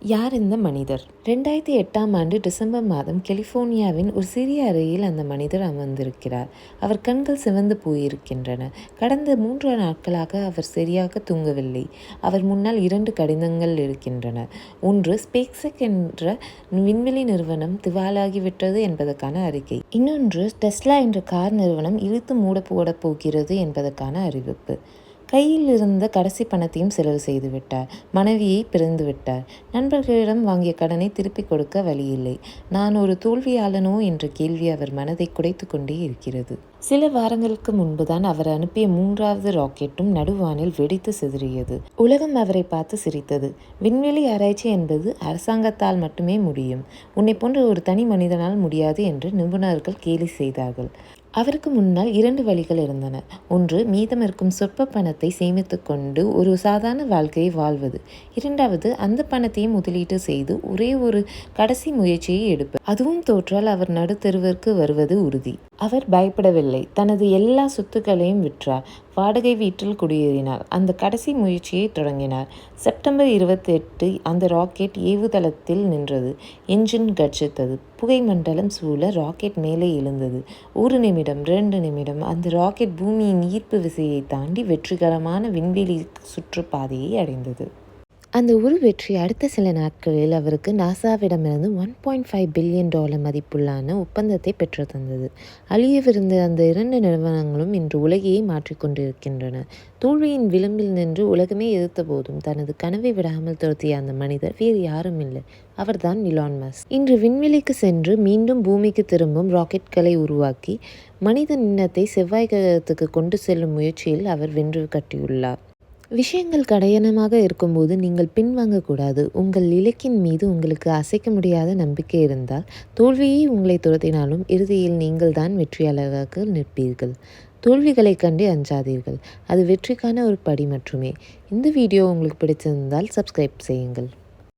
யார் இந்த மனிதர்? 2008ஆம் ஆண்டு டிசம்பர் மாதம் கலிபோர்னியாவின் ஒரு சிறிய அறையில் அந்த மனிதர் அமர்ந்திருக்கிறார். அவர் கண்கள் சிவந்து போயிருக்கின்றன. கடந்த 3 நாட்களாக அவர் சரியாக தூங்கவில்லை. அவர் முன்னால் 2 கடிதங்கள் இருக்கின்றன. ஒன்று, ஸ்பேஸ்எக்ஸ் என்ற விண்வெளி நிறுவனம் திவாலாகிவிட்டது என்பதற்கான அறிக்கை. இன்னொன்று, டெஸ்லா என்ற கார் நிறுவனம் இழுத்து மூடப்போடப் போகிறது என்பதற்கான அறிவிப்பு. கையில் இருந்த கடைசி பணத்தையும் செலவு செய்து விட்டார். மனைவியை பிரிந்து விட்டார். நண்பர்களிடம் வாங்கிய கடனை திருப்பிக் கொடுக்க வழியில்லை. நான் ஒரு தோல்வியாளனோ என்ற கேள்வி அவர் மனதை குடைத்து கொண்டே இருக்கிறது. சில வாரங்களுக்கு முன்புதான் அவர் அனுப்பிய 3வது ராக்கெட்டும் நடுவானில் வெடித்து சிதறியது. உலகம் அவரை பார்த்து சிரித்தது. விண்வெளி ஆராய்ச்சி என்பது அரசாங்கத்தால் மட்டுமே முடியும். உன்னை போன்ற ஒரு தனி மனிதனால் முடியாது என்று நிபுணர்கள் கேலி செய்தார்கள். அவருக்கு முன்னால் 2 வழிகள் இருந்தன. ஒன்று, மீதம் இருக்கும் சொற்ப பணத்தை சேமித்து கொண்டு ஒரு சாதாரண வாழ்க்கையை வாழ்வது. இரண்டாவது, அந்த பணத்தையும் முதலீட்டு செய்து ஒரே ஒரு கடைசி முயற்சியை எடுப்பது. அதுவும் தோற்றால் அவர் நடுத்தெருவிற்கு வருவது உறுதி. அவர் பயப்படவில்லை. தனது எல்லா சொத்துக்களையும் விற்றார். வாடகை வீட்டில் குடியேறினார். அந்த கடைசி முயற்சியை தொடங்கினார். செப்டம்பர் 28 அந்த ராக்கெட் ஏவுதளத்தில் நின்றது. என்ஜின் கர்ஜித்தது. புகை மண்டலம் சூழ ராக்கெட் மேலே எழுந்தது. 1 நிமிடம், 2 நிமிடம். அந்த ராக்கெட் பூமியின் ஈர்ப்பு விசையை தாண்டி வெற்றிகரமான விண்வெளி சுற்றுப்பாதையை அடைந்தது. அந்த ஒரு வெற்றி அடுத்த சில நாட்களில் அவருக்கு நாசாவிடமிருந்து $1.5 பில்லியன் மதிப்புள்ளான ஒப்பந்தத்தை பெற்றுத்தந்தது. அழியவிருந்த அந்த 2 நிறுவனங்களும் இன்று உலகையே மாற்றிக்கொண்டிருக்கின்றன. தோல்வியின் விளிம்பில் நின்று உலகமே எதிர்த்த போதும் தனது கனவை விடாமல் துரத்திய அந்த மனிதர் வேறு யாரும் இல்லை. அவர்தான் இலான் மஸ்க். இன்று விண்வெளிக்கு சென்று மீண்டும் பூமிக்கு திரும்பும் ராக்கெட்களை உருவாக்கி மனித இனத்தை செவ்வாய் கிரகத்துக்கு கொண்டு செல்லும் முயற்சியில் அவர் வென்று கட்டியுள்ளார். விஷயங்கள் கடினமாக இருக்கும்போது நீங்கள் பின்வாங்கக்கூடாது. உங்கள் இலக்கின் மீது உங்களுக்கு அசைக்க முடியாத நம்பிக்கை இருந்தால் தோல்வியை உங்களை துரத்தினாலும் இறுதியில் நீங்கள் தான் வெற்றியாளராக நிற்பீர்கள். தோல்விகளை கண்டு அஞ்சாதீர்கள். அது வெற்றிக்கான ஒரு படி மட்டுமே. இந்த வீடியோ உங்களுக்கு பிடிச்சிருந்தால் சப்ஸ்கிரைப் செய்யுங்கள்.